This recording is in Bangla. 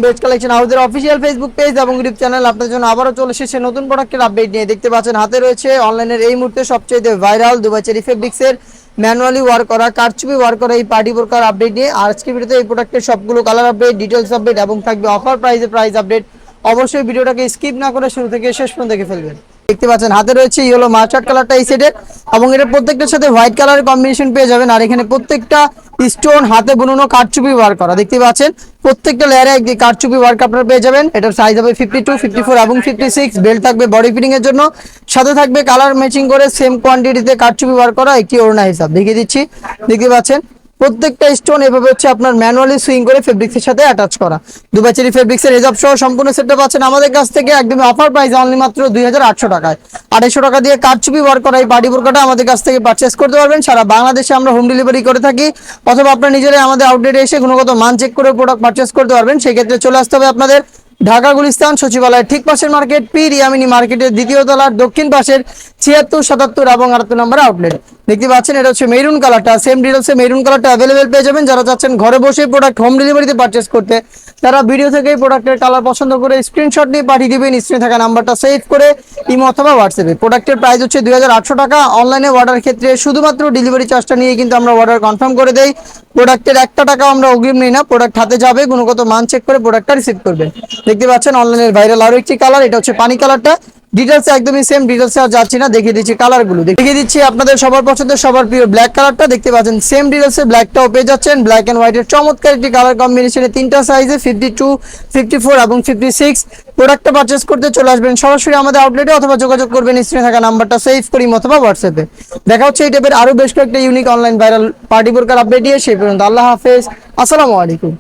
বেস্ট কালেকশন হাউসের অফিসিয়াল ফেসবুক পেজ এবং ইউটিউব চ্যানেল আপনাদের জন্য আবারও চলে এসেছে নতুন প্রোডাক্টের আপডেট নিয়ে। দেখতে পাচ্ছেন হাতে রয়েছে অনলাইনের এই মুহূর্তে সবচেয়ে ভাইরাল দুবাই চেরি ফেব্রিক্সের ম্যানুয়ালি ওয়ার্ক করা কারচুপি ওয়ার্ক করা এই পার্টি বোরকার আপডেট নিয়ে। আর আজকে ভিডিওতে এই প্রোডাক্টের সবগুলো কালার আপডেট, ডিটেলস আপডেট এবং থাকবে অফার প্রাইস আপডেট। অবশ্যই ভিডিওটাকে স্কিপ না করে শুরু থেকে শেষ পর্যন্ত দেখে ফেলবেন। দেখতে পাচ্ছেন হাতে রয়েছে ইয়েলো মাস্টার্ড কালারটা এই সেটের, এবং এটা প্রত্যেকটার সাথে হোয়াইট কালারের কম্বিনেশন পেয়ে যাবেন। আর এখানে প্রত্যেকটা স্টোন হাতে বুনানো কারচুপি ওয়ার্ক করা। দেখতে পাচ্ছেন প্রত্যেকটা লেয়ারে একটি কারচুপি ওয়ার্ক আপনারা পেয়ে যাবেন। এটার সাইজ হবে 52, 54 এবং 56। বেল্ট থাকবে বডি ফিটিং এর জন্য, সাথে থাকবে কালার ম্যাচিং করে সেম কোয়ান্টিটিতে কারচুপি ওয়ার্ক করা একটি ওড়না হিসাব দেখিয়ে দিচ্ছি। দেখতে পাচ্ছেন প্রত্যেকটা স্টোন এভাবে হচ্ছে আপনার ম্যানুয়ালি সুইং করে ফেব্রিক্সের সাথে অ্যাটাচ করা। দুবাই চেরি ফেব্রিক্সের হেজাব সহ সম্পূর্ণ সেটটা পাচ্ছেন আমাদের কাছ থেকে একদম অফার প্রাইস অনলি মাত্র 2800 টাকায়। 250 টাকা দিয়ে কারচুপি ওয়ার্ক করা এই পার্টি বোরকাটা আমাদের কাছ থেকে পারচেস করতে পারবেন। সারা বাংলাদেশে আমরা হোম ডেলিভারি করে থাকি, অথবা আপনারা নিজেরাই আমাদের আউটলেটে এসে গুণগত মান চেক করে প্রোডাক্ট পারচেস করতে পারবেন। সেই ক্ষেত্রে চলে আসতে হবে আপনাদের ঢাকা গুলিস্তান সচিবালয়ের ঠিক পাশের মার্কেট পি রিয়ামিনী মার্কেটের দ্বিতীয় তলার দক্ষিণ পাশের 76, 77 এবং 78 নম্বর আউটলেট। দেখতে পাচ্ছেন এটা হচ্ছে মেরুন কালারটা, সেম ডিটেলসে মেরুন কালারটা অ্যাভেলেবেল পেয়ে যাবেন। যারা চাচ্ছেন ঘরে বসে প্রোডাক্ট হোম ডেলিভারিতে পারচেস করতে, তারা ভিডিও থেকেই প্রোডাক্টের কালার পছন্দ করে স্ক্রিনশট নিয়ে পাঠিয়ে দিবেন স্ক্রিনে থাকা নাম্বারটা সেভ করে ইমো অথবা হোয়াটসঅ্যাপে। প্রোডাক্টের প্রাইস হচ্ছে 2800 টাকা। অনলাইনে অর্ডার ক্ষেত্রে শুধুমাত্র ডেলিভারি চার্জটা নিয়ে কিন্তু আমরা অর্ডার কনফার্ম করে দেই। প্রোডাক্টের 1 টাকাও আমরা অগ্রিম নিই না, প্রোডাক্ট হাতে যাবে, গুণগত মান চেক করে প্রোডাক্টটা রিসিভ করবেন। দেখতে পাচ্ছেন অনলাইনের ভাইরাল আরো একটি কালার, এটা হচ্ছে পানি কালারটা। ডিটেলস একদমই সেম, ডিটেলসে আর যাচ্ছি না, দেখিয়ে দিচ্ছি কালারগুলো। দেখিয়ে দিচ্ছি আপনাদের সবার পছন্দের সবার প্রিয় ব্ল্যাক কালারটা। দেখতে পাচ্ছেন সেম ডিটেলসে ব্ল্যাকটাও পেয়ে যাচ্ছেন। ব্ল্যাক এন্ড হোয়াইটের চমৎকার একটি কালার কম্বিনেশনে তিনটা সাইজে 52, 54 এবং 56। প্রোডাক্টটা পারচেস করতে চলে আসবেন সরাসরি আমাদের আউটলেটে, অথবা যোগাযোগ করবেন স্ক্রিনে থাকা নাম্বারটা সেভ করি অথবা হোয়াটসঅ্যাপে। দেখা হচ্ছে এই টাইপের আরো বেশ কয়েকটা ইউনিক অনলাইন ভাইরাল পার্টি বোরকার আপডেট দিয়ে। সেই পর্যন্ত আল্লাহ হাফেজ, আসসালামু আলাইকুম।